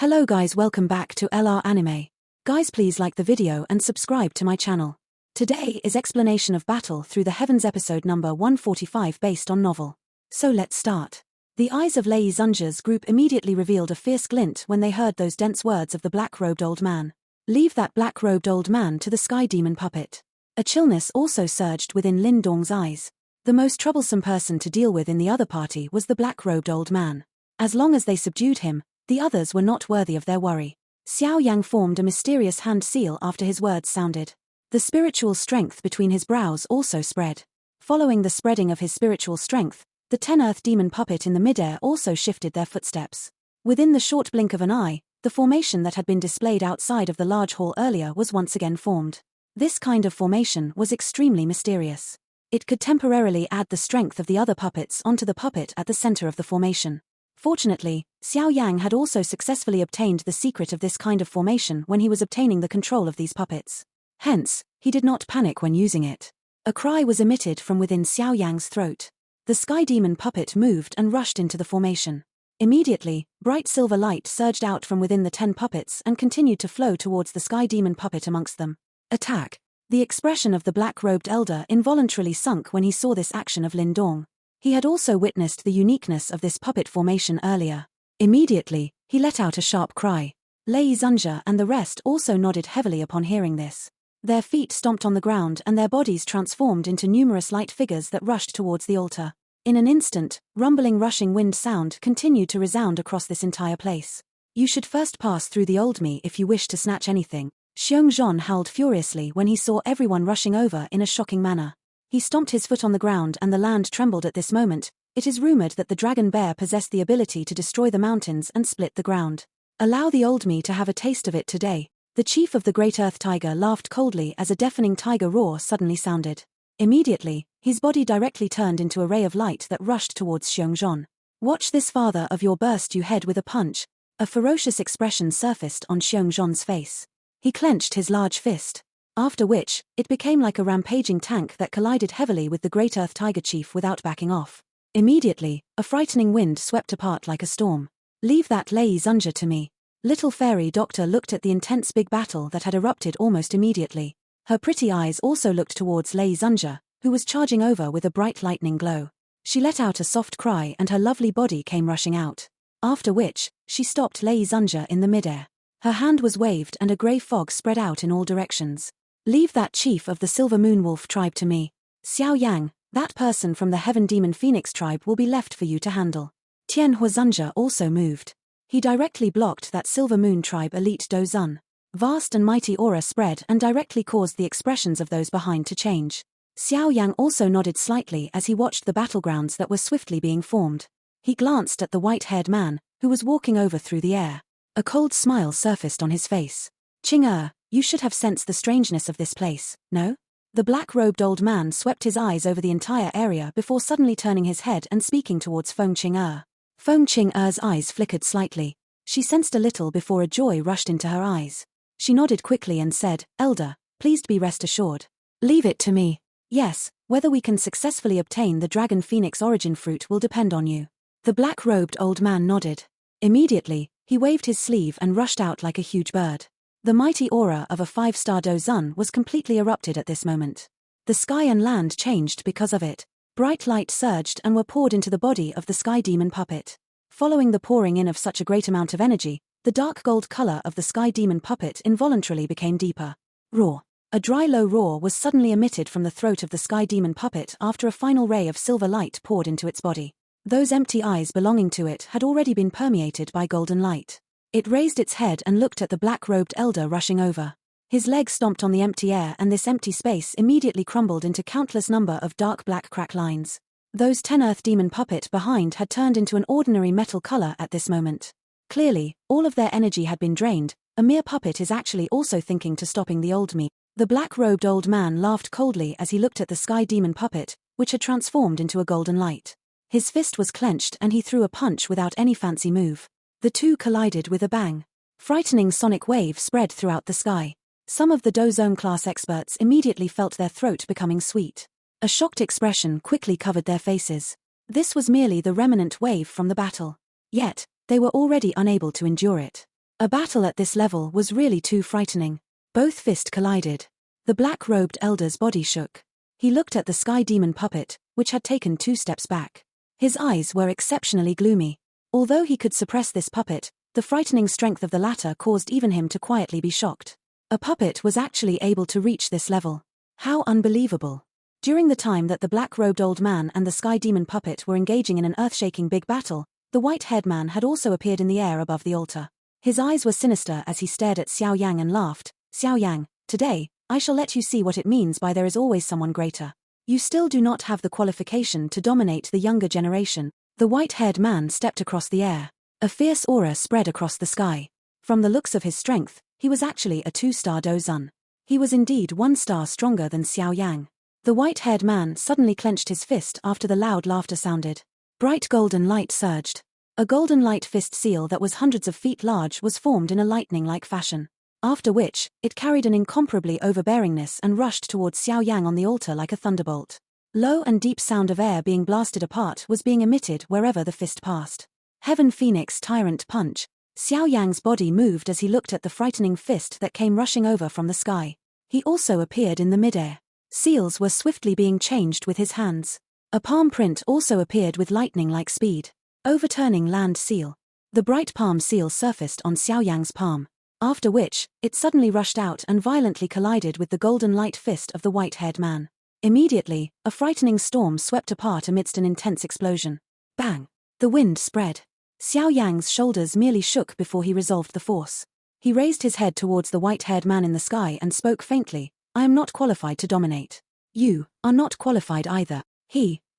Hello guys, welcome back to LR Anime. Guys, please like the video and subscribe to my channel. Today is explanation of Battle Through the Heavens episode number 145 based on novel. So let's start. The eyes of Lei Zunja's group immediately revealed a fierce glint when they heard those dense words of the black-robed old man. Leave that black-robed old man to the sky demon puppet. A chillness also surged within Lin Dong's eyes. The most troublesome person to deal with in the other party was the black-robed old man. As long as they subdued him, the others were not worthy of their worry. Xiao Yang formed a mysterious hand seal after his words sounded. The spiritual strength between his brows also spread. Following the spreading of his spiritual strength, the 10 Earth Demon puppet in the midair also shifted their footsteps. Within the short blink of an eye, the formation that had been displayed outside of the large hall earlier was once again formed. This kind of formation was extremely mysterious. It could temporarily add the strength of the other puppets onto the puppet at the center of the formation. Fortunately, Xiao Yang had also successfully obtained the secret of this kind of formation when he was obtaining the control of these puppets. Hence, he did not panic when using it. A cry was emitted from within Xiao Yang's throat. The sky demon puppet moved and rushed into the formation. Immediately, bright silver light surged out from within the 10 puppets and continued to flow towards the sky demon puppet amongst them. Attack! The expression of the black-robed elder involuntarily sunk when he saw this action of Lin Dong. He had also witnessed the uniqueness of this puppet formation earlier. Immediately, he let out a sharp cry. Lei Zunja and the rest also nodded heavily upon hearing this. Their feet stomped on the ground and their bodies transformed into numerous light figures that rushed towards the altar. In an instant, rumbling rushing wind sound continued to resound across this entire place. You should first pass through the old me if you wish to snatch anything. Xiong Zhon howled furiously when he saw everyone rushing over in a shocking manner. He stomped his foot on the ground and the land trembled at this moment. It is rumored that the dragon bear possessed the ability to destroy the mountains and split the ground. Allow the old me to have a taste of it today. The chief of the Great Earth Tiger laughed coldly as a deafening tiger roar suddenly sounded. Immediately, his body directly turned into a ray of light that rushed towards Xiongzhon. Watch this, father of your burst you head with a punch. A ferocious expression surfaced on Xiongzhon's face. He clenched his large fist. After which, it became like a rampaging tank that collided heavily with the Great Earth Tiger Chief without backing off. Immediately, a frightening wind swept apart like a storm. Leave that Lei Zunja to me. Little fairy doctor looked at the intense big battle that had erupted almost immediately. Her pretty eyes also looked towards Lei Zunja, who was charging over with a bright lightning glow. She let out a soft cry and her lovely body came rushing out. After which, she stopped Lei Zunja in the midair. Her hand was waved and a grey fog spread out in all directions. Leave that chief of the Silver Moonwolf tribe to me. Xiao Yang, that person from the Heaven Demon Phoenix tribe will be left for you to handle. Tian Huazunja also moved. He directly blocked that Silver Moon tribe elite Dozun. Vast and mighty aura spread and directly caused the expressions of those behind to change. Xiao Yang also nodded slightly as he watched the battlegrounds that were swiftly being formed. He glanced at the white-haired man, who was walking over through the air. A cold smile surfaced on his face. Qing you should have sensed the strangeness of this place, no? The black-robed old man swept his eyes over the entire area before suddenly turning his head and speaking towards Feng Qing. Feng Qing's eyes flickered slightly. She sensed a little before a joy rushed into her eyes. She nodded quickly and said, Elder, please be rest assured. Leave it to me. Yes, whether we can successfully obtain the Dragon Phoenix origin fruit will depend on you. The black-robed old man nodded. Immediately, he waved his sleeve and rushed out like a huge bird. The mighty aura of a 5-star Dozun was completely erupted at this moment. The sky and land changed because of it. Bright light surged and were poured into the body of the sky demon puppet. Following the pouring in of such a great amount of energy, the dark gold color of the sky demon puppet involuntarily became deeper. Roar. A dry low roar was suddenly emitted from the throat of the sky demon puppet after a final ray of silver light poured into its body. Those empty eyes belonging to it had already been permeated by golden light. It raised its head and looked at the black-robed elder rushing over. His legs stomped on the empty air and this empty space immediately crumbled into countless number of dark black crack lines. Those 10 Earth Demon puppet behind had turned into an ordinary metal color at this moment. Clearly, all of their energy had been drained. A mere puppet is actually also thinking to stopping the old me. The black-robed old man laughed coldly as he looked at the sky demon puppet, which had transformed into a golden light. His fist was clenched and he threw a punch without any fancy move. The two collided with a bang. Frightening sonic wave spread throughout the sky. Some of the Dozone class experts immediately felt their throat becoming sweet. A shocked expression quickly covered their faces. This was merely the remnant wave from the battle. Yet, they were already unable to endure it. A battle at this level was really too frightening. Both fists collided. The black-robed elder's body shook. He looked at the sky demon puppet, which had taken 2 steps back. His eyes were exceptionally gloomy. Although he could suppress this puppet, the frightening strength of the latter caused even him to quietly be shocked. A puppet was actually able to reach this level. How unbelievable. During the time that the black-robed old man and the sky demon puppet were engaging in an earth-shaking big battle, the white-haired man had also appeared in the air above the altar. His eyes were sinister as he stared at Xiao Yang and laughed. Xiao Yang, today, I shall let you see what it means by there is always someone greater. You still do not have the qualification to dominate the younger generation. The white-haired man stepped across the air. A fierce aura spread across the sky. From the looks of his strength, he was actually a 2-star Dozun. He was indeed 1 star stronger than Xiao Yang. The white-haired man suddenly clenched his fist after the loud laughter sounded. Bright golden light surged. A golden light fist seal that was hundreds of feet large was formed in a lightning-like fashion. After which, it carried an incomparably overbearingness and rushed towards Xiao Yang on the altar like a thunderbolt. Low and deep sound of air being blasted apart was being emitted wherever the fist passed. Heaven Phoenix Tyrant Punch. Xiao Yang's body moved as he looked at the frightening fist that came rushing over from the sky. He also appeared in the midair. Seals were swiftly being changed with his hands. A palm print also appeared with lightning-like speed. Overturning land seal. The bright palm seal surfaced on Xiao Yang's palm. After which, it suddenly rushed out and violently collided with the golden light fist of the white-haired man. Immediately, a frightening storm swept apart amidst an intense explosion. Bang! The wind spread. Xiao Yang's shoulders merely shook before he resolved the force. He raised his head towards the white-haired man in the sky and spoke faintly. I am not qualified to dominate. You are not qualified either.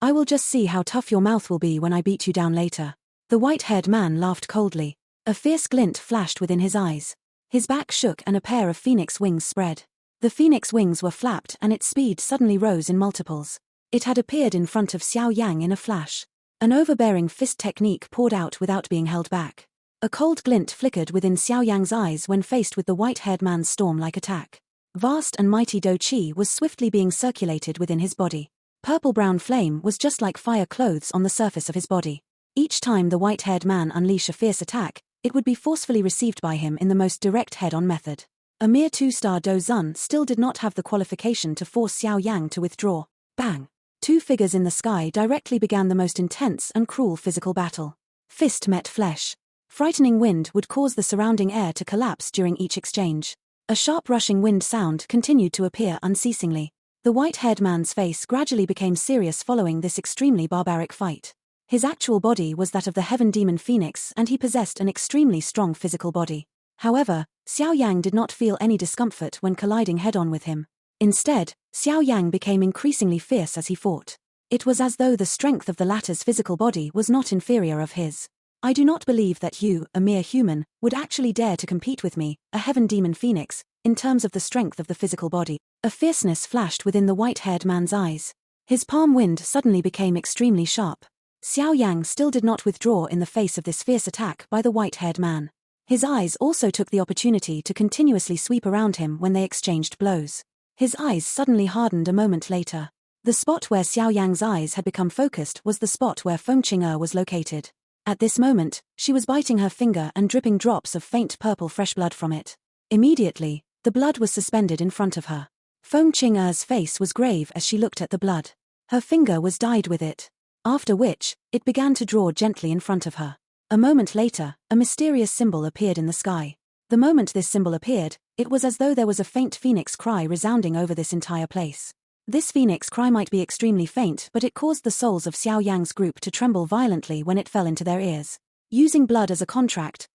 I will just see how tough your mouth will be when I beat you down later. The white-haired man laughed coldly. A fierce glint flashed within his eyes. His back shook and a pair of phoenix wings spread. The phoenix wings were flapped and its speed suddenly rose in multiples. It had appeared in front of Xiao Yang in a flash. An overbearing fist technique poured out without being held back. A cold glint flickered within Xiao Yang's eyes when faced with the white-haired man's storm-like attack. Vast and mighty Do Chi was swiftly being circulated within his body. Purple-brown flame was just like fire clothes on the surface of his body. Each time the white-haired man unleashed a fierce attack, it would be forcefully received by him in the most direct head-on method. A mere 2-star Dozun still did not have the qualification to force Xiao Yang to withdraw. Bang! 2 figures in the sky directly began the most intense and cruel physical battle. Fist met flesh. Frightening wind would cause the surrounding air to collapse during each exchange. A sharp rushing wind sound continued to appear unceasingly. The white-haired man's face gradually became serious following this extremely barbaric fight. His actual body was that of the heaven demon Phoenix and he possessed an extremely strong physical body. However, Xiao Yang did not feel any discomfort when colliding head-on with him. Instead, Xiao Yang became increasingly fierce as he fought. It was as though the strength of the latter's physical body was not inferior of his. I do not believe that you, a mere human, would actually dare to compete with me, a heaven demon Phoenix, in terms of the strength of the physical body. A fierceness flashed within the white-haired man's eyes. His palm wind suddenly became extremely sharp. Xiao Yang still did not withdraw in the face of this fierce attack by the white-haired man. His eyes also took the opportunity to continuously sweep around him when they exchanged blows. His eyes suddenly hardened a moment later. The spot where Xiao Yang's eyes had become focused was the spot where Feng Qing'er was located. At this moment, she was biting her finger and dripping drops of faint purple fresh blood from it. Immediately, the blood was suspended in front of her. Feng Qing'er's face was grave as she looked at the blood. Her finger was dyed with it. After which, it began to draw gently in front of her. A moment later, a mysterious symbol appeared in the sky. The moment this symbol appeared, it was as though there was a faint phoenix cry resounding over this entire place. This phoenix cry might be extremely faint, but it caused the souls of Xiao Yang's group to tremble violently when it fell into their ears. Using blood as a contract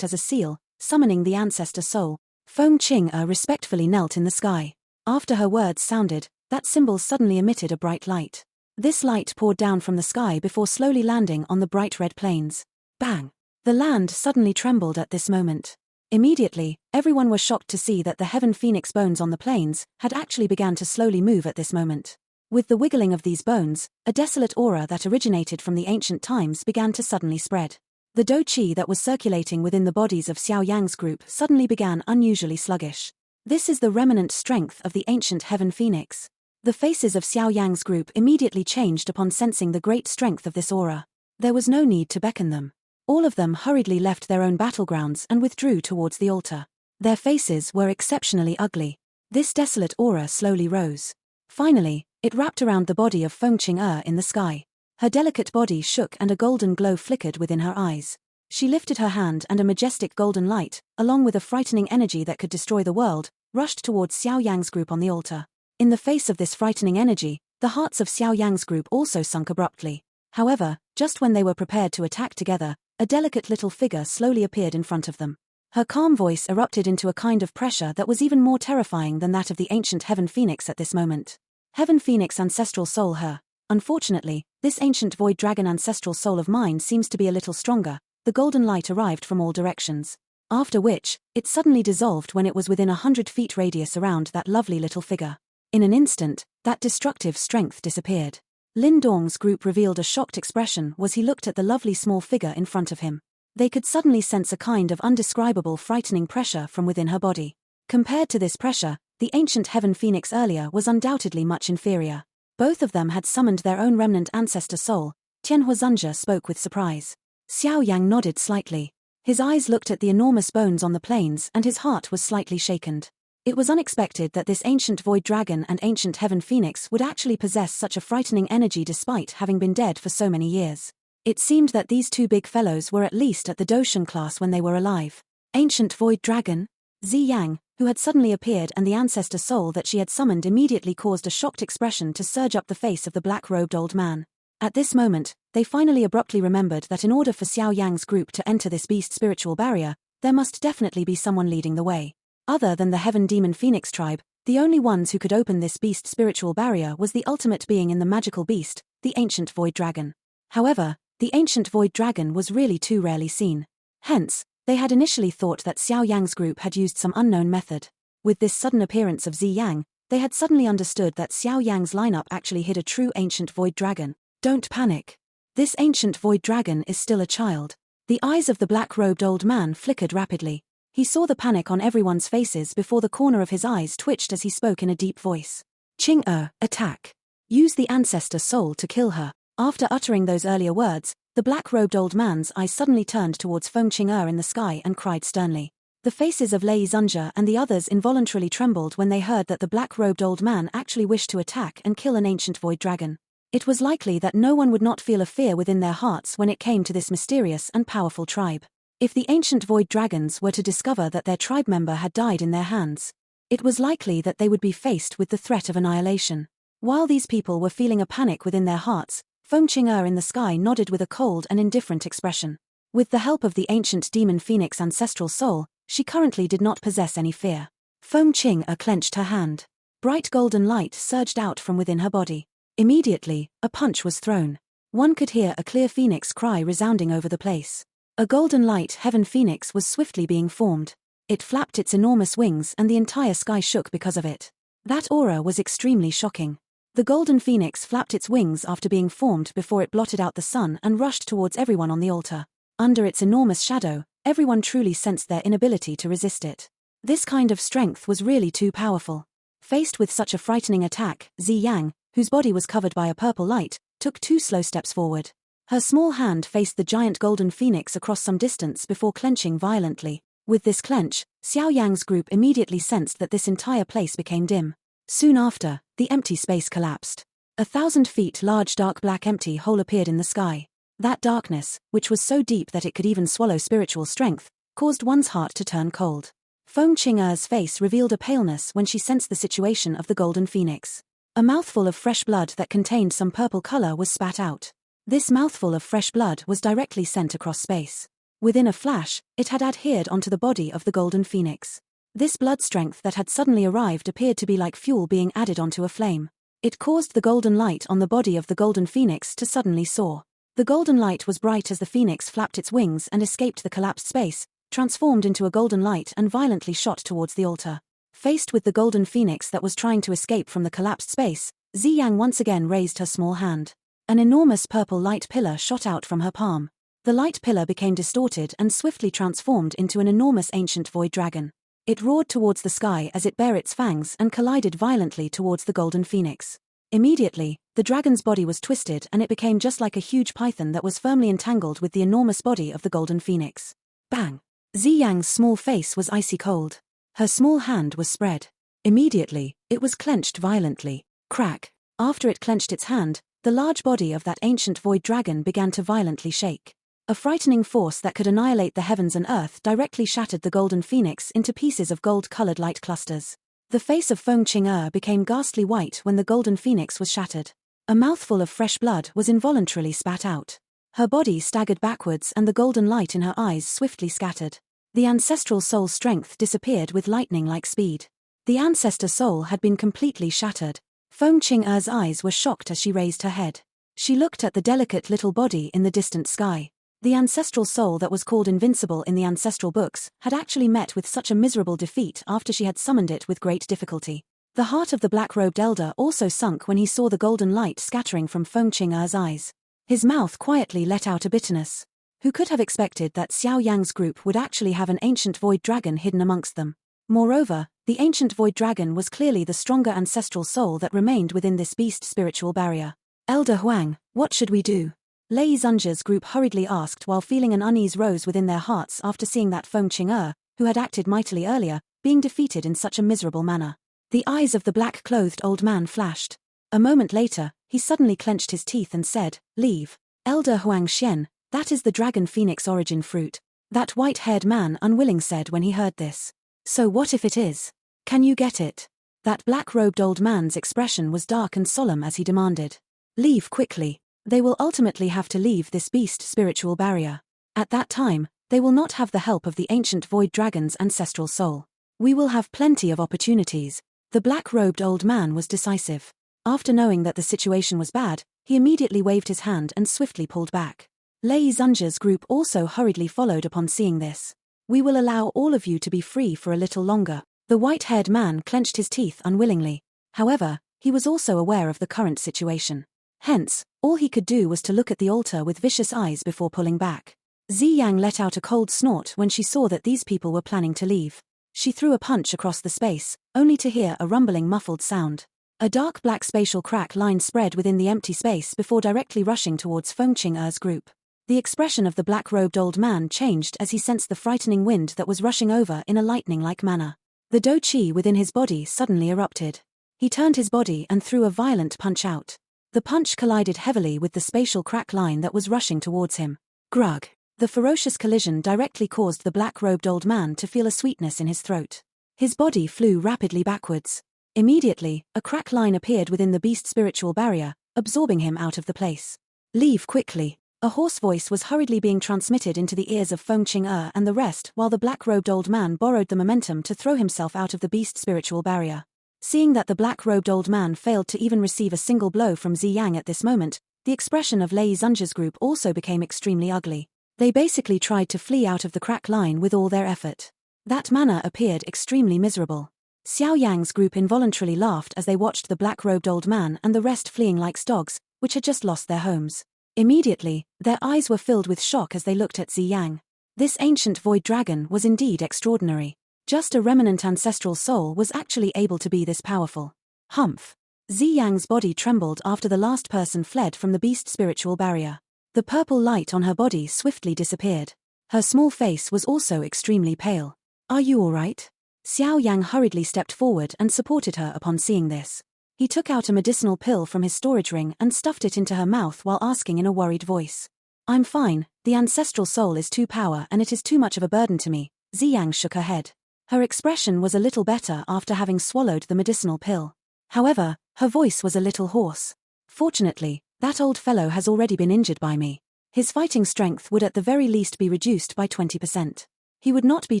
as a seal, summoning the ancestor soul, Feng Qing'er respectfully knelt in the sky. After her words sounded, that symbol suddenly emitted a bright light. This light poured down from the sky before slowly landing on the bright red plains. Bang! The land suddenly trembled at this moment. Immediately, everyone was shocked to see that the heaven phoenix bones on the plains had actually begun to slowly move at this moment. With the wiggling of these bones, a desolate aura that originated from the ancient times began to suddenly spread. The Do Chi that was circulating within the bodies of Xiao Yang's group suddenly began unusually sluggish. This is the remnant strength of the ancient heaven phoenix. The faces of Xiao Yang's group immediately changed upon sensing the great strength of this aura. There was no need to beckon them. All of them hurriedly left their own battlegrounds and withdrew towards the altar. Their faces were exceptionally ugly. This desolate aura slowly rose. Finally, it wrapped around the body of Feng Qing'er in the sky. Her delicate body shook and a golden glow flickered within her eyes. She lifted her hand and a majestic golden light, along with a frightening energy that could destroy the world, rushed towards Xiao Yang's group on the altar. In the face of this frightening energy, the hearts of Xiao Yang's group also sunk abruptly. However, just when they were prepared to attack together, a delicate little figure slowly appeared in front of them. Her calm voice erupted into a kind of pressure that was even more terrifying than that of the ancient Heaven Phoenix at this moment. Heaven Phoenix Ancestral Soul Her. Unfortunately, this ancient Void Dragon ancestral soul of mine seems to be a little stronger. The golden light arrived from all directions. After which, it suddenly dissolved when it was within 100 feet radius around that lovely little figure. In an instant, that destructive strength disappeared. Lin Dong's group revealed a shocked expression as he looked at the lovely small figure in front of him. They could suddenly sense a kind of undescribable frightening pressure from within her body. Compared to this pressure, the ancient Heaven Phoenix earlier was undoubtedly much inferior. Both of them had summoned their own remnant ancestor soul. Tianhua Zunjie spoke with surprise. Xiao Yang nodded slightly. His eyes looked at the enormous bones on the plains and his heart was slightly shaken. It was unexpected that this ancient Void Dragon and ancient Heaven Phoenix would actually possess such a frightening energy despite having been dead for so many years. It seemed that these two big fellows were at least at the Doshan class when they were alive. Ancient Void Dragon? Zi Yang, who had suddenly appeared and the ancestor soul that she had summoned immediately caused a shocked expression to surge up the face of the black-robed old man. At this moment, they finally abruptly remembered that in order for Xiao Yang's group to enter this beast spiritual barrier, there must definitely be someone leading the way. Other than the Heaven Demon Phoenix tribe, the only ones who could open this beast spiritual barrier was the ultimate being in the magical beast, the ancient Void Dragon. However, the ancient Void Dragon was really too rarely seen. Hence, they had initially thought that Xiao Yang's group had used some unknown method. With this sudden appearance of Zi Yang, they had suddenly understood that Xiao Yang's lineup actually hid a true ancient Void Dragon. Don't panic. This ancient Void Dragon is still a child. The eyes of the black-robed old man flickered rapidly. He saw the panic on everyone's faces before the corner of his eyes twitched as he spoke in a deep voice. Qing'er, attack. Use the ancestor soul to kill her. After uttering those earlier words, the black-robed old man's eyes suddenly turned towards Feng Qing'er in the sky and cried sternly. The faces of Lei Zunjie and the others involuntarily trembled when they heard that the black-robed old man actually wished to attack and kill an ancient Void Dragon. It was likely that no one would not feel a fear within their hearts when it came to this mysterious and powerful tribe. If the ancient Void Dragons were to discover that their tribe member had died in their hands, it was likely that they would be faced with the threat of annihilation. While these people were feeling a panic within their hearts, Feng Qing'er in the sky nodded with a cold and indifferent expression. With the help of the ancient demon phoenix ancestral soul, she currently did not possess any fear. Feng Qing'er clenched her hand. Bright golden light surged out from within her body. Immediately, a punch was thrown. One could hear a clear phoenix cry resounding over the place. A golden light heaven phoenix was swiftly being formed. It flapped its enormous wings and the entire sky shook because of it. That aura was extremely shocking. The golden phoenix flapped its wings after being formed before it blotted out the sun and rushed towards everyone on the altar. Under its enormous shadow, everyone truly sensed their inability to resist it. This kind of strength was really too powerful. Faced with such a frightening attack, Zi Yang, whose body was covered by a purple light, took 2 slow steps forward. Her small hand faced the giant golden phoenix across some distance before clenching violently. With this clench, Xiao Yang's group immediately sensed that this entire place became dim. Soon after, the empty space collapsed. 1,000 feet large dark black empty hole appeared in the sky. That darkness, which was so deep that it could even swallow spiritual strength, caused one's heart to turn cold. Feng Qing'er's face revealed a paleness when she sensed the situation of the golden phoenix. A mouthful of fresh blood that contained some purple color was spat out. This mouthful of fresh blood was directly sent across space. Within a flash, it had adhered onto the body of the golden phoenix. This blood strength that had suddenly arrived appeared to be like fuel being added onto a flame. It caused the golden light on the body of the golden phoenix to suddenly soar. The golden light was bright as the phoenix flapped its wings and escaped the collapsed space, transformed into a golden light and violently shot towards the altar. Faced with the golden phoenix that was trying to escape from the collapsed space, Zi Yang once again raised her small hand. An enormous purple light pillar shot out from her palm. The light pillar became distorted and swiftly transformed into an enormous ancient void dragon. It roared towards the sky as it bare its fangs and collided violently towards the golden phoenix. Immediately, The dragon's body was twisted and it became just like a huge python that was firmly entangled with the enormous body of the golden phoenix. Bang! Ziyang's small face was icy cold. Her small hand was spread. Immediately, it was clenched violently. Crack! After it clenched its hand, the large body of that ancient void dragon began to violently shake. A frightening force that could annihilate the heavens and earth directly shattered the golden phoenix into pieces of gold-colored light clusters. The face of Feng Qing'er became ghastly white when the golden phoenix was shattered. A mouthful of fresh blood was involuntarily spat out. Her body staggered backwards and the golden light in her eyes swiftly scattered. The ancestral soul strength disappeared with lightning-like speed. The ancestor soul had been completely shattered. Feng Qing'er's eyes were shocked as she raised her head. She looked at the delicate little body in the distant sky. The ancestral soul that was called invincible in the ancestral books had actually met with such a miserable defeat after she had summoned it with great difficulty. The heart of the black-robed elder also sunk when he saw the golden light scattering from Feng Qing'er's eyes. His mouth quietly let out a bitterness. Who could have expected that Xiao Yang's group would actually have an ancient void dragon hidden amongst them? Moreover, the ancient void dragon was clearly the stronger ancestral soul that remained within this beast spiritual barrier. Elder Huang, what should we do? Lei Zunja's group hurriedly asked while feeling an unease rose within their hearts after seeing that Feng Qing'er, who had acted mightily earlier, being defeated in such a miserable manner. The eyes of the black-clothed old man flashed. A moment later, he suddenly clenched his teeth and said, "Leave. Elder Huang Xian, that is the dragon phoenix origin fruit." That white-haired man unwilling said when he heard this. "So what if it is? Can you get it?" That black-robed old man's expression was dark and solemn as he demanded. "Leave quickly. They will ultimately have to leave this beast spiritual barrier. At that time, they will not have the help of the ancient void dragon's ancestral soul. We will have plenty of opportunities." The black-robed old man was decisive. After knowing that the situation was bad, he immediately waved his hand and swiftly pulled back. Lei Zunja's group also hurriedly followed upon seeing this. "We will allow all of you to be free for a little longer." The white-haired man clenched his teeth unwillingly. However, he was also aware of the current situation. Hence, all he could do was to look at the altar with vicious eyes before pulling back. Ziyang let out a cold snort when she saw that these people were planning to leave. She threw a punch across the space, only to hear a rumbling muffled sound. A dark black spatial crack line spread within the empty space before directly rushing towards Feng Qing'er's group. The expression of the black-robed old man changed as he sensed the frightening wind that was rushing over in a lightning-like manner. The do qi within his body suddenly erupted. He turned his body and threw a violent punch out. The punch collided heavily with the spatial crack line that was rushing towards him. Grug! The ferocious collision directly caused the black-robed old man to feel a sweetness in his throat. His body flew rapidly backwards. Immediately, a crack line appeared within the beast spiritual barrier, absorbing him out of the place. "Leave quickly." A hoarse voice was hurriedly being transmitted into the ears of Feng Qing'er and the rest while the black-robed old man borrowed the momentum to throw himself out of the beast spiritual barrier. Seeing that the black-robed old man failed to even receive a single blow from Ziyang at this moment, the expression of Lei Zunja's group also became extremely ugly. They basically tried to flee out of the crack line with all their effort. That manner appeared extremely miserable. Xiao Yang's group involuntarily laughed as they watched the black-robed old man and the rest fleeing like dogs, which had just lost their homes. Immediately, their eyes were filled with shock as they looked at Ziyang. This ancient void dragon was indeed extraordinary. Just a remnant ancestral soul was actually able to be this powerful. Humph! Ziyang's body trembled after the last person fled from the beast spiritual barrier. The purple light on her body swiftly disappeared. Her small face was also extremely pale. "Are you all right?" Xiao Yang hurriedly stepped forward and supported her upon seeing this. He took out a medicinal pill from his storage ring and stuffed it into her mouth while asking in a worried voice. "I'm fine, the ancestral soul is too powerful and it is too much of a burden to me." Ziyang shook her head. Her expression was a little better after having swallowed the medicinal pill. However, her voice was a little hoarse. "Fortunately, that old fellow has already been injured by me. His fighting strength would at the very least be reduced by 20%. He would not be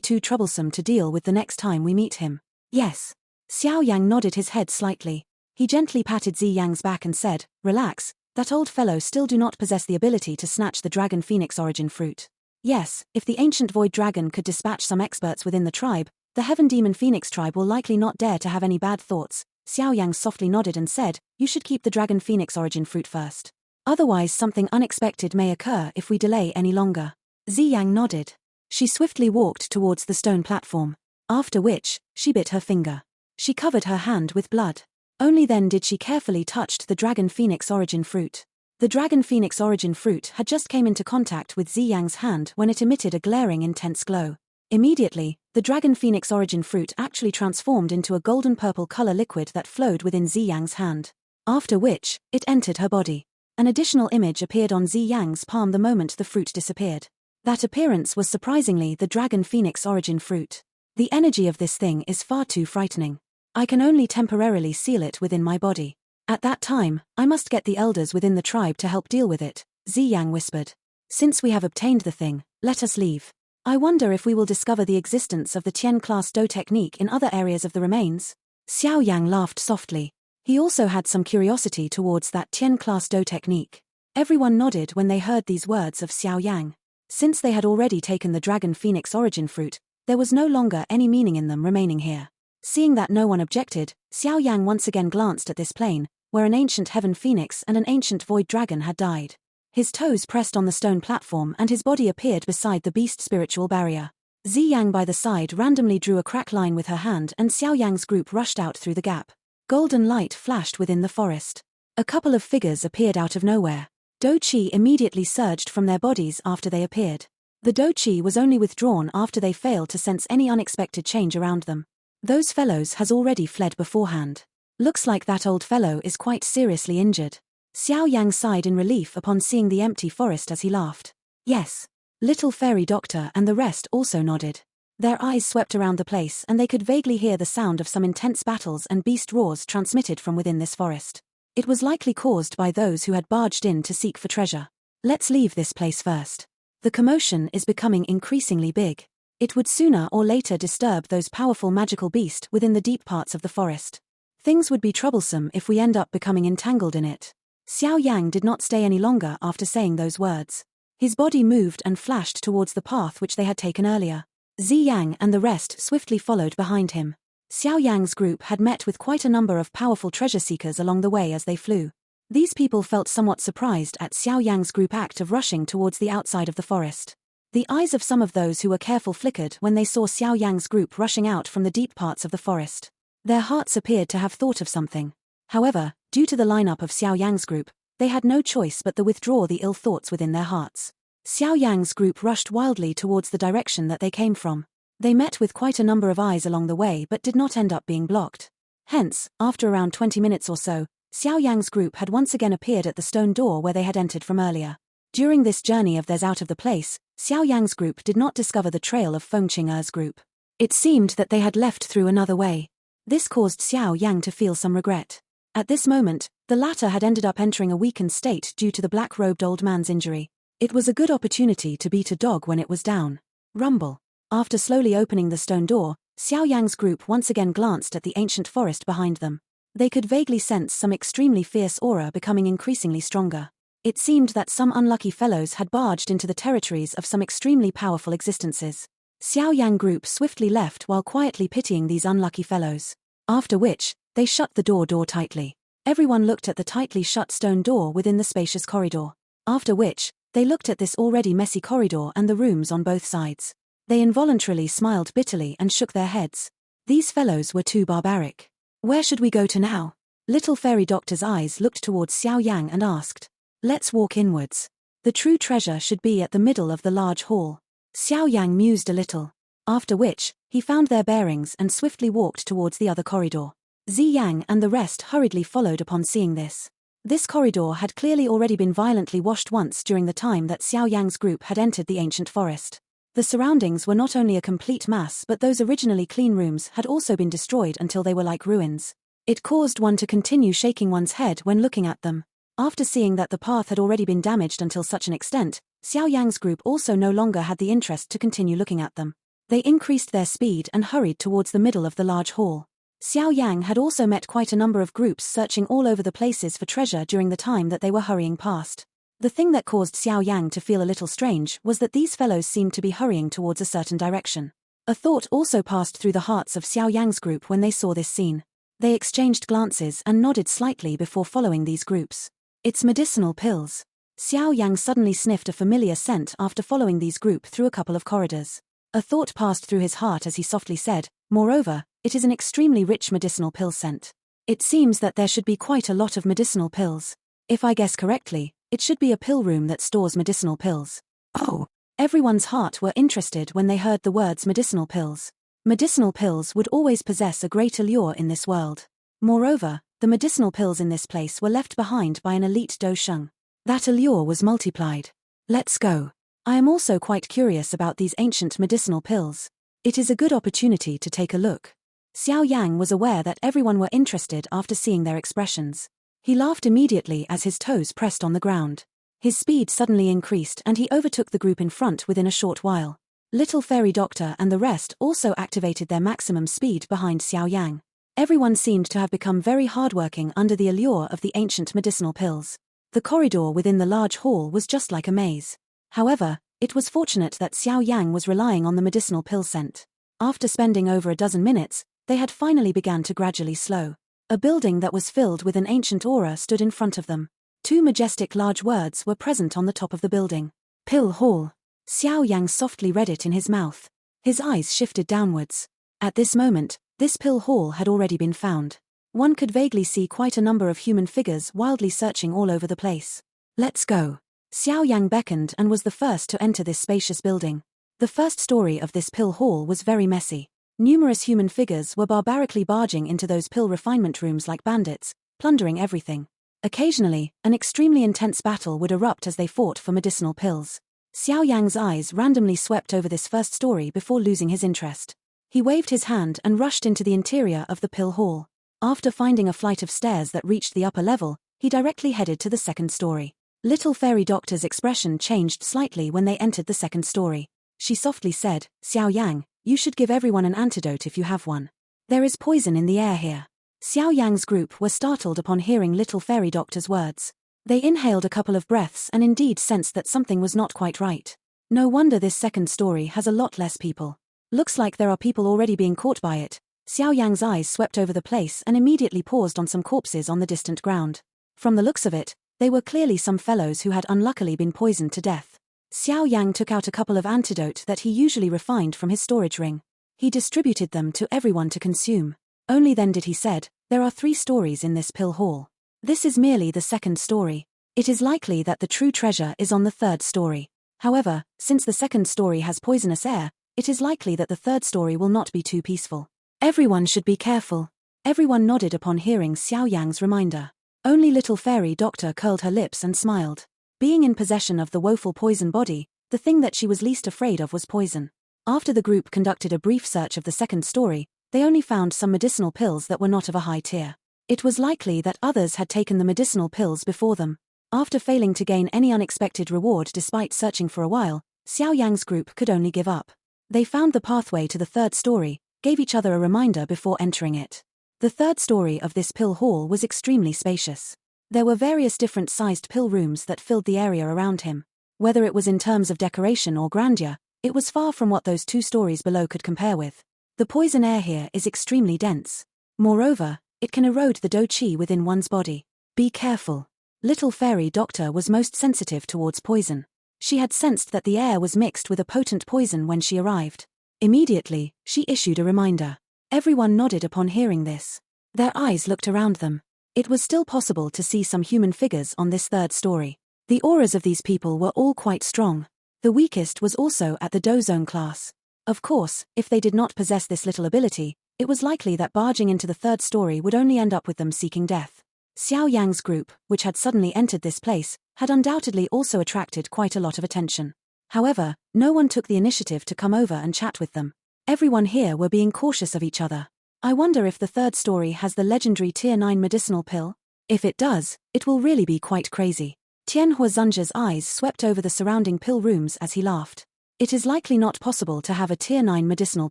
too troublesome to deal with the next time we meet him." "Yes." Xiao Yang nodded his head slightly. He gently patted Ziyang's back and said, "Relax, that old fellow still do not possess the ability to snatch the dragon phoenix origin fruit. Yes, if the ancient void dragon could dispatch some experts within the tribe, the heaven demon phoenix tribe will likely not dare to have any bad thoughts." Xiao Yang softly nodded and said, "You should keep the dragon phoenix origin fruit first. Otherwise something unexpected may occur if we delay any longer." Ziyang nodded. She swiftly walked towards the stone platform. After which, she bit her finger. She covered her hand with blood. Only then did she carefully touch the dragon phoenix origin fruit. The dragon phoenix origin fruit had just came into contact with Ziyang's hand when it emitted a glaring intense glow. Immediately, the dragon phoenix origin fruit actually transformed into a golden-purple color liquid that flowed within Ziyang's hand. After which, it entered her body. An additional image appeared on Ziyang's palm the moment the fruit disappeared. That appearance was surprisingly the dragon phoenix origin fruit. The energy of this thing is far too frightening. I can only temporarily seal it within my body. At that time, I must get the elders within the tribe to help deal with it, Ziyang whispered. Since we have obtained the thing, let us leave. I wonder if we will discover the existence of the Tian-class Do technique in other areas of the remains. Xiao Yang laughed softly. He also had some curiosity towards that Tian-class Do technique. Everyone nodded when they heard these words of Xiao Yang. Since they had already taken the dragon phoenix origin fruit, there was no longer any meaning in them remaining here. Seeing that no one objected, Xiao Yang once again glanced at this plain, where an ancient heaven phoenix and an ancient void dragon had died. His toes pressed on the stone platform and his body appeared beside the beast spiritual barrier. Ziyang by the side randomly drew a crack line with her hand and Xiao Yang's group rushed out through the gap. Golden light flashed within the forest. A couple of figures appeared out of nowhere. Do Chi immediately surged from their bodies after they appeared. The Do Chi was only withdrawn after they failed to sense any unexpected change around them. Those fellows has already fled beforehand. Looks like that old fellow is quite seriously injured. Xiao Yang sighed in relief upon seeing the empty forest as he laughed. Yes. Little fairy doctor and the rest also nodded. Their eyes swept around the place and they could vaguely hear the sound of some intense battles and beast roars transmitted from within this forest. It was likely caused by those who had barged in to seek for treasure. Let's leave this place first. The commotion is becoming increasingly big. It would sooner or later disturb those powerful magical beasts within the deep parts of the forest. Things would be troublesome if we end up becoming entangled in it. Xiao Yang did not stay any longer after saying those words. His body moved and flashed towards the path which they had taken earlier. Ziyang and the rest swiftly followed behind him. Xiao Yang's group had met with quite a number of powerful treasure seekers along the way as they flew. These people felt somewhat surprised at Xiao Yang's group act of rushing towards the outside of the forest. The eyes of some of those who were careful flickered when they saw Xiao Yang's group rushing out from the deep parts of the forest. Their hearts appeared to have thought of something. However, due to the lineup of Xiao Yang's group, they had no choice but to withdraw the ill thoughts within their hearts. Xiao Yang's group rushed wildly towards the direction that they came from. They met with quite a number of eyes along the way but did not end up being blocked. Hence, after around 20 minutes or so, Xiao Yang's group had once again appeared at the stone door where they had entered from earlier. During this journey of theirs out of the place, Xiao Yang's group did not discover the trail of Feng Qing'er's group. It seemed that they had left through another way. This caused Xiao Yang to feel some regret. At this moment, the latter had ended up entering a weakened state due to the black-robed old man's injury. It was a good opportunity to beat a dog when it was down. Rumble. After slowly opening the stone door, Xiao Yang's group once again glanced at the ancient forest behind them. They could vaguely sense some extremely fierce aura becoming increasingly stronger. It seemed that some unlucky fellows had barged into the territories of some extremely powerful existences. Xiao Yang group swiftly left while quietly pitying these unlucky fellows. After which, they shut the door tightly. Everyone looked at the tightly shut stone door within the spacious corridor. After which, they looked at this already messy corridor and the rooms on both sides. They involuntarily smiled bitterly and shook their heads. These fellows were too barbaric. Where should we go to now? Little fairy doctor's eyes looked towards Xiao Yang and asked. Let's walk inwards. The true treasure should be at the middle of the large hall. Xiao Yang mused a little. After which, he found their bearings and swiftly walked towards the other corridor. Ziyang and the rest hurriedly followed upon seeing this. This corridor had clearly already been violently washed once during the time that Xiao Yang's group had entered the ancient forest. The surroundings were not only a complete mass but those originally clean rooms had also been destroyed until they were like ruins. It caused one to continue shaking one's head when looking at them. After seeing that the path had already been damaged until such an extent, Xiao Yang's group also no longer had the interest to continue looking at them. They increased their speed and hurried towards the middle of the large hall. Xiao Yang had also met quite a number of groups searching all over the places for treasure during the time that they were hurrying past. The thing that caused Xiao Yang to feel a little strange was that these fellows seemed to be hurrying towards a certain direction. A thought also passed through the hearts of Xiao Yang's group when they saw this scene. They exchanged glances and nodded slightly before following these groups. It's medicinal pills. Xiao Yang suddenly sniffed a familiar scent after following these group through a couple of corridors. A thought passed through his heart as he softly said, moreover, it is an extremely rich medicinal pill scent. It seems that there should be quite a lot of medicinal pills. If I guess correctly, it should be a pill room that stores medicinal pills. Oh! Everyone's heart were interested when they heard the words medicinal pills. Medicinal pills would always possess a great allure in this world. Moreover, the medicinal pills in this place were left behind by an elite do sheng. That allure was multiplied. Let's go. I am also quite curious about these ancient medicinal pills. It is a good opportunity to take a look. Xiao Yang was aware that everyone were interested after seeing their expressions. He laughed immediately as his toes pressed on the ground. His speed suddenly increased and he overtook the group in front within a short while. Little Fairy Doctor and the rest also activated their maximum speed behind Xiao Yang. Everyone seemed to have become very hardworking under the allure of the ancient medicinal pills. The corridor within the large hall was just like a maze. However, it was fortunate that Xiao Yang was relying on the medicinal pill scent. After spending over a dozen minutes, they had finally begun to gradually slow. A building that was filled with an ancient aura stood in front of them. 2 majestic large words were present on the top of the building. Pill Hall. Xiao Yang softly read it in his mouth. His eyes shifted downwards. At this moment, this pill hall had already been found. One could vaguely see quite a number of human figures wildly searching all over the place. Let's go. Xiao Yang beckoned and was the first to enter this spacious building. The first story of this pill hall was very messy. Numerous human figures were barbarically barging into those pill refinement rooms like bandits, plundering everything. Occasionally, an extremely intense battle would erupt as they fought for medicinal pills. Xiao Yang's eyes randomly swept over this first story before losing his interest. He waved his hand and rushed into the interior of the pill hall. After finding a flight of stairs that reached the upper level, he directly headed to the second story. Little Fairy Doctor's expression changed slightly when they entered the second story. She softly said, Xiao Yang, you should give everyone an antidote if you have one. There is poison in the air here. Xiao Yang's group were startled upon hearing Little Fairy Doctor's words. They inhaled a couple of breaths and indeed sensed that something was not quite right. No wonder this second story has a lot less people. Looks like there are people already being caught by it. Xiao Yang's eyes swept over the place and immediately paused on some corpses on the distant ground. From the looks of it, they were clearly some fellows who had unluckily been poisoned to death. Xiao Yang took out a couple of antidote that he usually refined from his storage ring. He distributed them to everyone to consume. Only then did he said, there are 3 stories in this pill hall. This is merely the second story. It is likely that the true treasure is on the third story. However, since the second story has poisonous air, it is likely that the third story will not be too peaceful. Everyone should be careful. Everyone nodded upon hearing Xiao Yang's reminder. Only Little Fairy Doctor curled her lips and smiled. Being in possession of the woeful poison body, the thing that she was least afraid of was poison. After the group conducted a brief search of the second story, they only found some medicinal pills that were not of a high tier. It was likely that others had taken the medicinal pills before them. After failing to gain any unexpected reward despite searching for a while, Xiao Yang's group could only give up. They found the pathway to the third story, gave each other a reminder before entering it. The third story of this pill hall was extremely spacious. There were various different sized pill rooms that filled the area around him. Whether it was in terms of decoration or grandeur, it was far from what those 2 stories below could compare with. The poison air here is extremely dense. Moreover, it can erode the do qi within one's body. Be careful. Little Fairy Doctor was most sensitive towards poison. She had sensed that the air was mixed with a potent poison when she arrived. Immediately, she issued a reminder. Everyone nodded upon hearing this. Their eyes looked around them. It was still possible to see some human figures on this third story. The auras of these people were all quite strong. The weakest was also at the Dozone class. Of course, if they did not possess this little ability, it was likely that barging into the third story would only end up with them seeking death. Xiao Yang's group, which had suddenly entered this place, had undoubtedly also attracted quite a lot of attention. However, no one took the initiative to come over and chat with them. Everyone here were being cautious of each other. I wonder if the third story has the legendary Tier 9 medicinal pill? If it does, it will really be quite crazy. Tian Huazunja's eyes swept over the surrounding pill rooms as he laughed. It is likely not possible to have a Tier 9 medicinal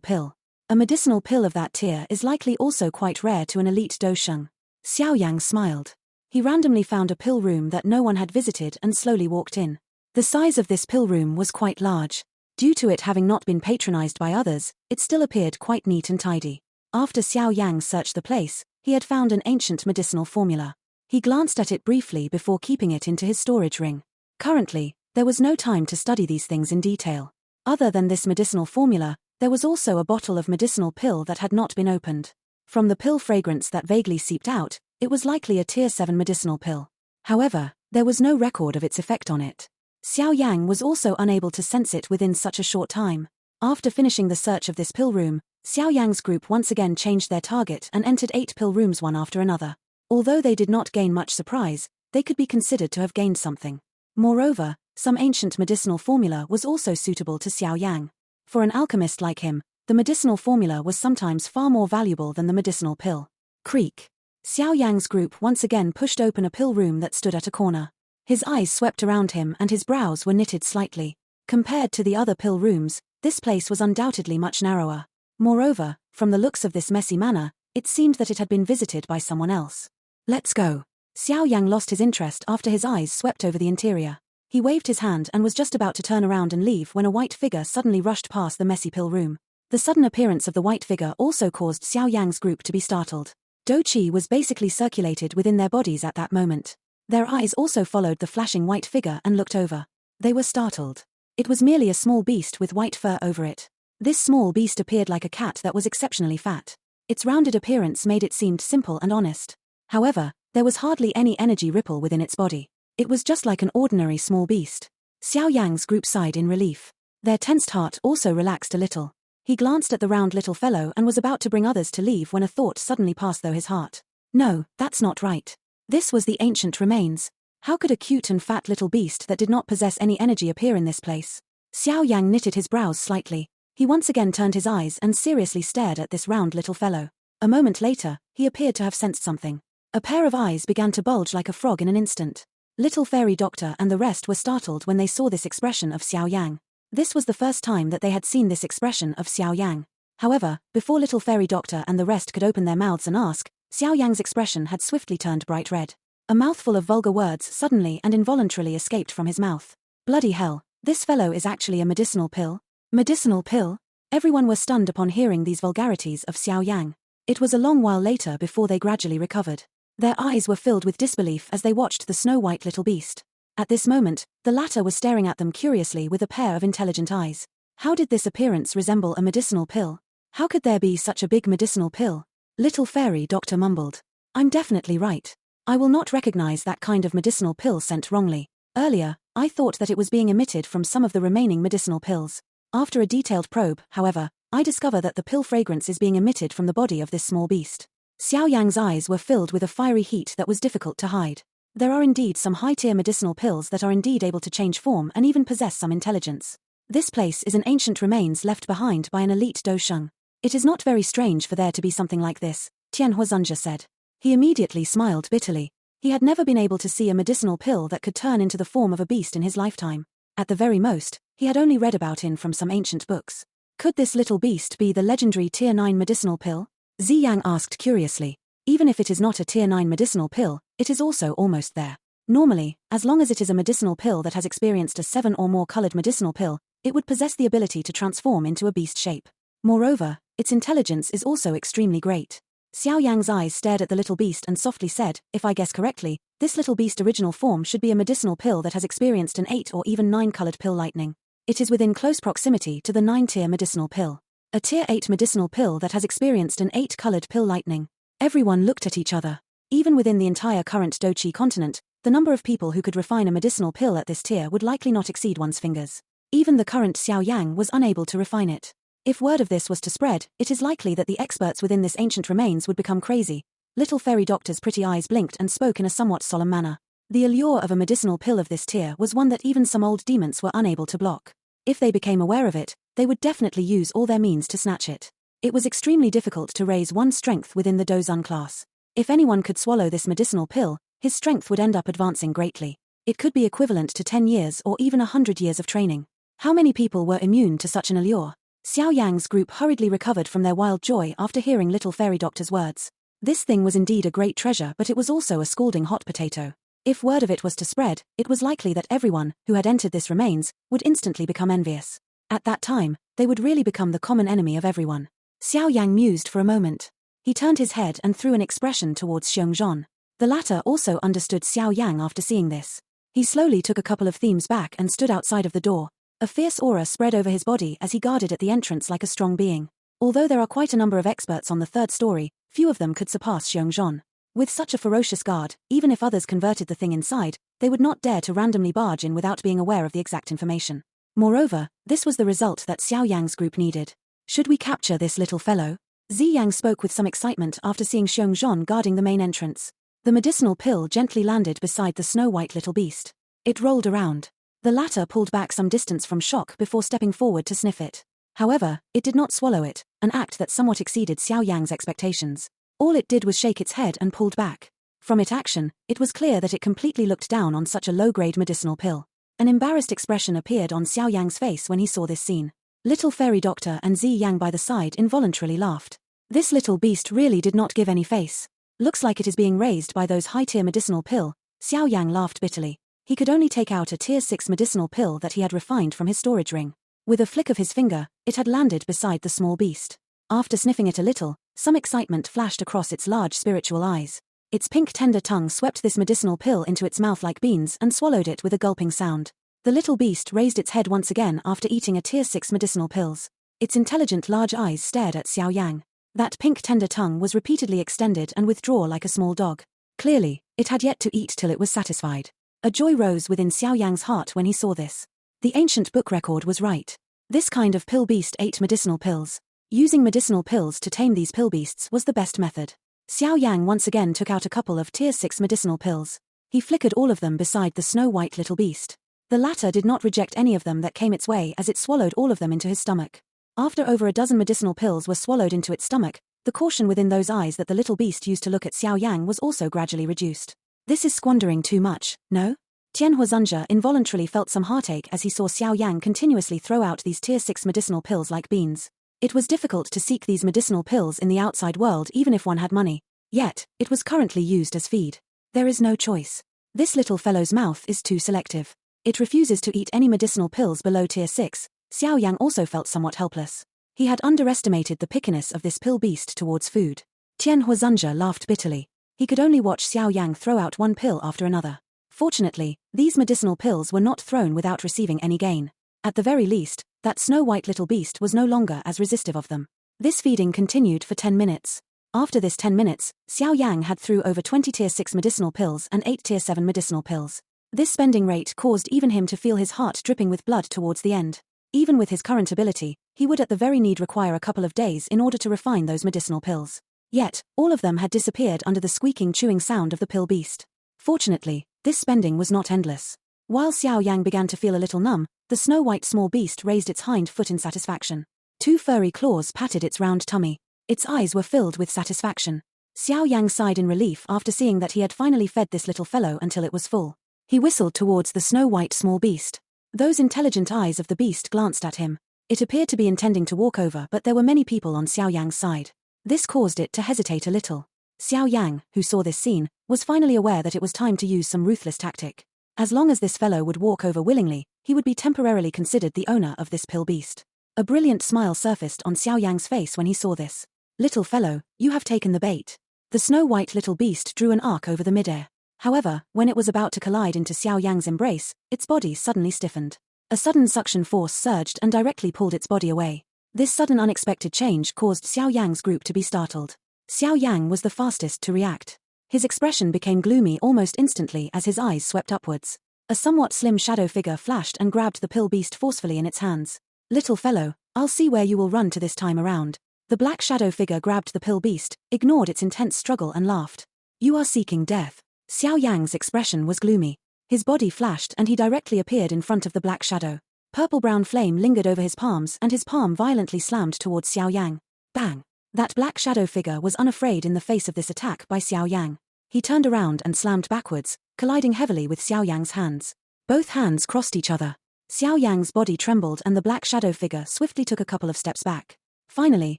pill. A medicinal pill of that tier is likely also quite rare to an elite do sheng. Xiao Yang smiled. He randomly found a pill room that no one had visited and slowly walked in. The size of this pill room was quite large. Due to it having not been patronized by others, it still appeared quite neat and tidy. After Xiao Yang searched the place, he had found an ancient medicinal formula. He glanced at it briefly before keeping it into his storage ring. Currently, there was no time to study these things in detail. Other than this medicinal formula, there was also a bottle of medicinal pill that had not been opened. From the pill fragrance that vaguely seeped out, it was likely a Tier 7 medicinal pill. However, there was no record of its effect on it. Xiao Yang was also unable to sense it within such a short time. After finishing the search of this pill room, Xiao Yang's group once again changed their target and entered 8 pill rooms one after another. Although they did not gain much surprise, they could be considered to have gained something. Moreover, some ancient medicinal formula was also suitable to Xiao Yang. For an alchemist like him, the medicinal formula was sometimes far more valuable than the medicinal pill. Creak. Xiao Yang's group once again pushed open a pill room that stood at a corner. His eyes swept around him and his brows were knitted slightly. Compared to the other pill rooms, this place was undoubtedly much narrower. Moreover, from the looks of this messy manor, it seemed that it had been visited by someone else. Let's go. Xiao Yang lost his interest after his eyes swept over the interior. He waved his hand and was just about to turn around and leave when a white figure suddenly rushed past the messy pill room. The sudden appearance of the white figure also caused Xiao Yang's group to be startled. Qi was basically circulated within their bodies at that moment. Their eyes also followed the flashing white figure and looked over. They were startled. It was merely a small beast with white fur over it. This small beast appeared like a cat that was exceptionally fat. Its rounded appearance made it seem simple and honest. However, there was hardly any energy ripple within its body. It was just like an ordinary small beast. Xiao Yang's group sighed in relief. Their tensed heart also relaxed a little. He glanced at the round little fellow and was about to bring others to leave when a thought suddenly passed through his heart. No, that's not right. This was the ancient remains. How could a cute and fat little beast that did not possess any energy appear in this place? Xiao Yang knitted his brows slightly. He once again turned his eyes and seriously stared at this round little fellow. A moment later, he appeared to have sensed something. A pair of eyes began to bulge like a frog in an instant. Little fairy doctor and the rest were startled when they saw this expression of Xiao Yang. This was the first time that they had seen this expression of Xiao Yang. However, before little fairy doctor and the rest could open their mouths and ask, Xiao Yang's expression had swiftly turned bright red. A mouthful of vulgar words suddenly and involuntarily escaped from his mouth. Bloody hell, this fellow is actually a medicinal pill? Medicinal pill? Everyone was stunned upon hearing these vulgarities of Xiao Yang. It was a long while later before they gradually recovered. Their eyes were filled with disbelief as they watched the snow-white little beast. At this moment, the latter was staring at them curiously with a pair of intelligent eyes. How did this appearance resemble a medicinal pill? How could there be such a big medicinal pill? Little fairy doctor mumbled. I'm definitely right. I will not recognize that kind of medicinal pill sent wrongly. Earlier, I thought that it was being emitted from some of the remaining medicinal pills. After a detailed probe, however, I discover that the pill fragrance is being emitted from the body of this small beast. Xiao Yang's eyes were filled with a fiery heat that was difficult to hide. There are indeed some high-tier medicinal pills that are indeed able to change form and even possess some intelligence. This place is an ancient remains left behind by an elite Dosheng. It is not very strange for there to be something like this, Tianhuazunja said. He immediately smiled bitterly. He had never been able to see a medicinal pill that could turn into the form of a beast in his lifetime. At the very most, he had only read about it from some ancient books. Could this little beast be the legendary Tier 9 medicinal pill? Ziyang asked curiously. Even if it is not a Tier 9 medicinal pill, it is also almost there. Normally, as long as it is a medicinal pill that has experienced a 7 or more colored medicinal pill, it would possess the ability to transform into a beast shape. Moreover, its intelligence is also extremely great. Xiao Yang's eyes stared at the little beast and softly said, if I guess correctly, this little beast's original form should be a medicinal pill that has experienced an 8 or even 9 colored pill lightning. It is within close proximity to the 9-tier medicinal pill. A Tier 8 medicinal pill that has experienced an 8-colored pill lightning. Everyone looked at each other. Even within the entire current Dochi continent, the number of people who could refine a medicinal pill at this tier would likely not exceed one's fingers. Even the current Xiao Yang was unable to refine it. If word of this was to spread, it is likely that the experts within this ancient remains would become crazy. Little fairy doctor's pretty eyes blinked and spoke in a somewhat solemn manner. The allure of a medicinal pill of this tier was one that even some old demons were unable to block. If they became aware of it, they would definitely use all their means to snatch it. It was extremely difficult to raise one's strength within the Dozun class. If anyone could swallow this medicinal pill, his strength would end up advancing greatly. It could be equivalent to 10 years or even 100 years of training. How many people were immune to such an allure? Xiao Yang's group hurriedly recovered from their wild joy after hearing little fairy doctor's words. This thing was indeed a great treasure, but it was also a scalding hot potato. If word of it was to spread, it was likely that everyone who had entered this remains would instantly become envious. At that time, they would really become the common enemy of everyone. Xiao Yang mused for a moment. He turned his head and threw an expression towards Xiongzhan. The latter also understood Xiao Yang after seeing this. He slowly took a couple of themes back and stood outside of the door. A fierce aura spread over his body as he guarded at the entrance like a strong being. Although there are quite a number of experts on the 3rd story, few of them could surpass Xiongzhan. With such a ferocious guard, even if others converted the thing inside, they would not dare to randomly barge in without being aware of the exact information. Moreover, this was the result that Xiao Yang's group needed. Should we capture this little fellow? Ziyang spoke with some excitement after seeing Xiongzhan guarding the main entrance. The medicinal pill gently landed beside the snow-white little beast. It rolled around. The latter pulled back some distance from shock before stepping forward to sniff it. However, it did not swallow it, an act that somewhat exceeded Xiao Yang's expectations. All it did was shake its head and pulled back. From its action, it was clear that it completely looked down on such a low-grade medicinal pill. An embarrassed expression appeared on Xiao Yang's face when he saw this scene. Little fairy doctor and Zi Yang by the side involuntarily laughed. This little beast really did not give any face. Looks like it is being raised by those high-tier medicinal pill. Xiao Yang laughed bitterly. He could only take out a tier 6 medicinal pill that he had refined from his storage ring. With a flick of his finger, it had landed beside the small beast. After sniffing it a little, some excitement flashed across its large spiritual eyes. Its pink tender tongue swept this medicinal pill into its mouth like beans and swallowed it with a gulping sound. The little beast raised its head once again after eating a tier 6 medicinal pills. Its intelligent large eyes stared at Xiao Yang. That pink tender tongue was repeatedly extended and withdraw like a small dog. Clearly, it had yet to eat till it was satisfied. A joy rose within Xiao Yang's heart when he saw this. The ancient book record was right. This kind of pill beast ate medicinal pills. Using medicinal pills to tame these pill beasts was the best method. Xiao Yang once again took out a couple of tier 6 medicinal pills. He flickered all of them beside the snow-white little beast. The latter did not reject any of them that came its way as it swallowed all of them into his stomach. After over a dozen medicinal pills were swallowed into its stomach, the caution within those eyes that the little beast used to look at Xiao Yang was also gradually reduced. This is squandering too much, no? Tian Huazunja involuntarily felt some heartache as he saw Xiao Yang continuously throw out these tier 6 medicinal pills like beans. It was difficult to seek these medicinal pills in the outside world even if one had money. Yet, it was currently used as feed. There is no choice. This little fellow's mouth is too selective. It refuses to eat any medicinal pills below tier 6. Xiao Yang also felt somewhat helpless. He had underestimated the pickiness of this pill beast towards food. Tian Huazunja laughed bitterly. He could only watch Xiao Yang throw out one pill after another. Fortunately, these medicinal pills were not thrown without receiving any gain. At the very least, that snow-white little beast was no longer as resistive of them. This feeding continued for 10 minutes. After this 10 minutes, Xiao Yang had through over 20 tier 6 medicinal pills and 8 tier 7 medicinal pills. This spending rate caused even him to feel his heart dripping with blood towards the end. Even with his current ability, he would at the very need require a couple of days in order to refine those medicinal pills. Yet, all of them had disappeared under the squeaking chewing sound of the pill beast. Fortunately, this spending was not endless. While Xiao Yang began to feel a little numb, the snow-white small beast raised its hind foot in satisfaction. 2 furry claws patted its round tummy. Its eyes were filled with satisfaction. Xiao Yang sighed in relief after seeing that he had finally fed this little fellow until it was full. He whistled towards the snow-white small beast. Those intelligent eyes of the beast glanced at him. It appeared to be intending to walk over, but there were many people on Xiao Yang's side. This caused it to hesitate a little. Xiao Yang, who saw this scene, was finally aware that it was time to use some ruthless tactic. As long as this fellow would walk over willingly, he would be temporarily considered the owner of this pill beast. A brilliant smile surfaced on Xiao Yang's face when he saw this. Little fellow, you have taken the bait. The snow-white little beast drew an arc over the midair. However, when it was about to collide into Xiao Yang's embrace, its body suddenly stiffened. A sudden suction force surged and directly pulled its body away. This sudden unexpected change caused Xiao Yang's group to be startled. Xiao Yang was the fastest to react. His expression became gloomy almost instantly as his eyes swept upwards. A somewhat slim shadow figure flashed and grabbed the pill beast forcefully in its hands. Little fellow, I'll see where you will run to this time around. The black shadow figure grabbed the pill beast, ignored its intense struggle and laughed. You are seeking death. Xiao Yang's expression was gloomy. His body flashed and he directly appeared in front of the black shadow. Purple-brown flame lingered over his palms and his palm violently slammed towards Xiao Yang. Bang! That black shadow figure was unafraid in the face of this attack by Xiao Yang. He turned around and slammed backwards, colliding heavily with Xiao Yang's hands. Both hands crossed each other. Xiao Yang's body trembled and the black shadow figure swiftly took a couple of steps back. Finally,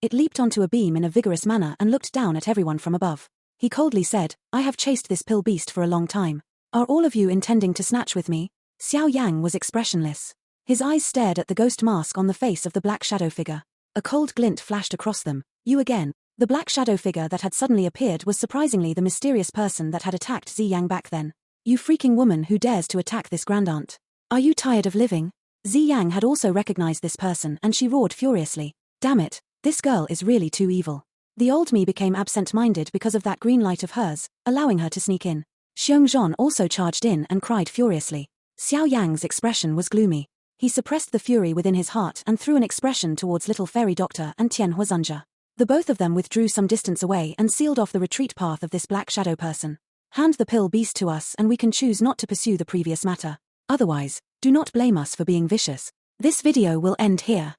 it leaped onto a beam in a vigorous manner and looked down at everyone from above. He coldly said, I have chased this pill beast for a long time. Are all of you intending to snatch with me? Xiao Yang was expressionless. His eyes stared at the ghost mask on the face of the black shadow figure. A cold glint flashed across them. You again. The black shadow figure that had suddenly appeared was surprisingly the mysterious person that had attacked Zi Yang back then. You freaking woman who dares to attack this grandaunt. Are you tired of living? Zi Yang had also recognized this person and she roared furiously. Damn it, this girl is really too evil. The old me became absent-minded because of that green light of hers, allowing her to sneak in. Xiongzhan also charged in and cried furiously. Xiao Yang's expression was gloomy. He suppressed the fury within his heart and threw an expression towards little fairy doctor and Tian Huazunja. The both of them withdrew some distance away and sealed off the retreat path of this black shadow person. Hand the pill beast to us and we can choose not to pursue the previous matter. Otherwise, do not blame us for being vicious. This video will end here.